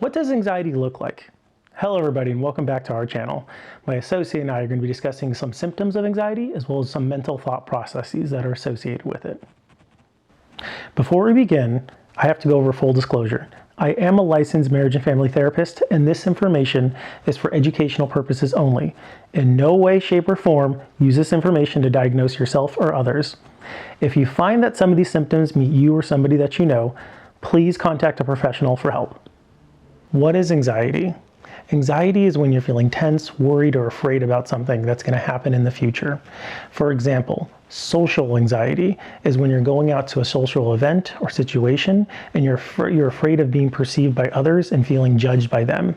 What does anxiety look like? Hello everybody and welcome back to our channel. My associate and I are going to be discussing some symptoms of anxiety as well as some mental thought processes that are associated with it. Before we begin, I have to go over full disclosure. I am a licensed marriage and family therapist, and this information is for educational purposes only. In no way, shape, or form use this information to diagnose yourself or others. If you find that some of these symptoms meet you or somebody that you know, please contact a professional for help. What is anxiety? Anxiety is when you're feeling tense, worried, or afraid about something that's going to happen in the future. For example, social anxiety is when you're going out to a social event or situation and you're afraid of being perceived by others and feeling judged by them.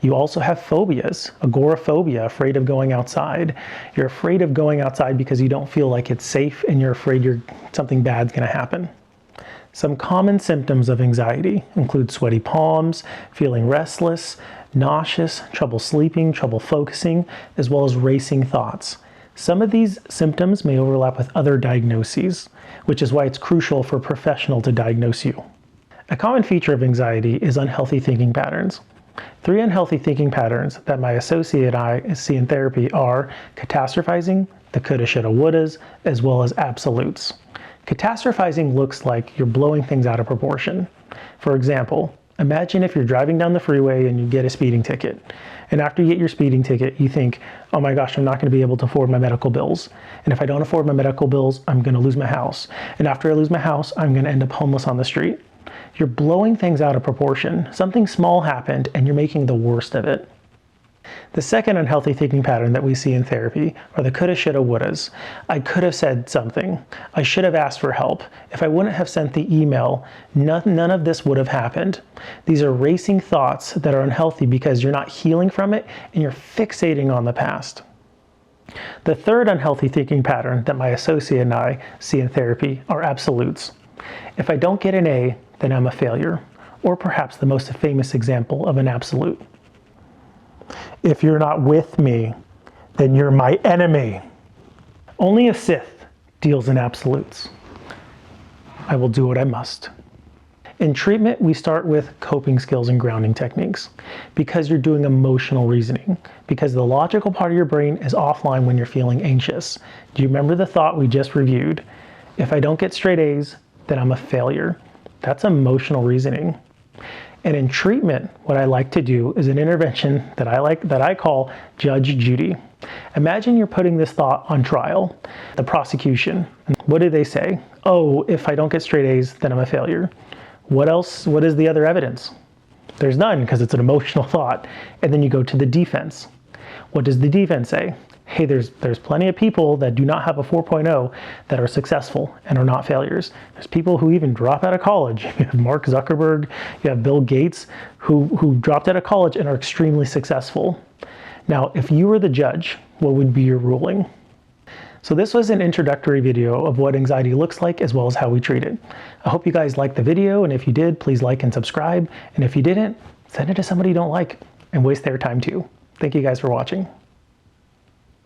You also have phobias, agoraphobia, afraid of going outside. You're afraid of going outside because you don't feel like it's safe and you're afraid something bad's going to happen. Some common symptoms of anxiety include sweaty palms, feeling restless, nauseous, trouble sleeping, trouble focusing, as well as racing thoughts. Some of these symptoms may overlap with other diagnoses, which is why it's crucial for a professional to diagnose you. A common feature of anxiety is unhealthy thinking patterns. 3 unhealthy thinking patterns that my associate and I see in therapy are catastrophizing, the coulda, shoulda, wouldas, as well as absolutes. Catastrophizing looks like you're blowing things out of proportion. For example, imagine if you're driving down the freeway and you get a speeding ticket. And after you get your speeding ticket, you think, oh my gosh, I'm not going to be able to afford my medical bills. And if I don't afford my medical bills, I'm going to lose my house. And after I lose my house, I'm going to end up homeless on the street. You're blowing things out of proportion. Something small happened and you're making the worst of it. The second unhealthy thinking pattern that we see in therapy are the coulda, shoulda, wouldas. I could have said something. I should have asked for help. If I wouldn't have sent the email, none of this would have happened. These are racing thoughts that are unhealthy because you're not healing from it and you're fixating on the past. The third unhealthy thinking pattern that my associate and I see in therapy are absolutes. If I don't get an A, then I'm a failure, or perhaps the most famous example of an absolute. If you're not with me, then you're my enemy. Only a Sith deals in absolutes. I will do what I must. In treatment, we start with coping skills and grounding techniques because you're doing emotional reasoning, because the logical part of your brain is offline when you're feeling anxious. Do you remember the thought we just reviewed? If I don't get straight A's, then I'm a failure. That's emotional reasoning. And in treatment, what I like to do is an intervention that I call Judge Judy. Imagine you're putting this thought on trial. The prosecution, what do they say? Oh, if I don't get straight A's, then I'm a failure. What else? What is the other evidence? There's none because it's an emotional thought. And then you go to the defense. What does the defense say? Hey, there's plenty of people that do not have a 4.0 that are successful and are not failures. There's people who even drop out of college. You have Mark Zuckerberg, you have Bill Gates, who dropped out of college and are extremely successful. Now, if you were the judge, what would be your ruling? So this was an introductory video of what anxiety looks like as well as how we treat it. I hope you guys liked the video, and if you did, please like and subscribe. And if you didn't, send it to somebody you don't like and waste their time too. Thank you guys for watching.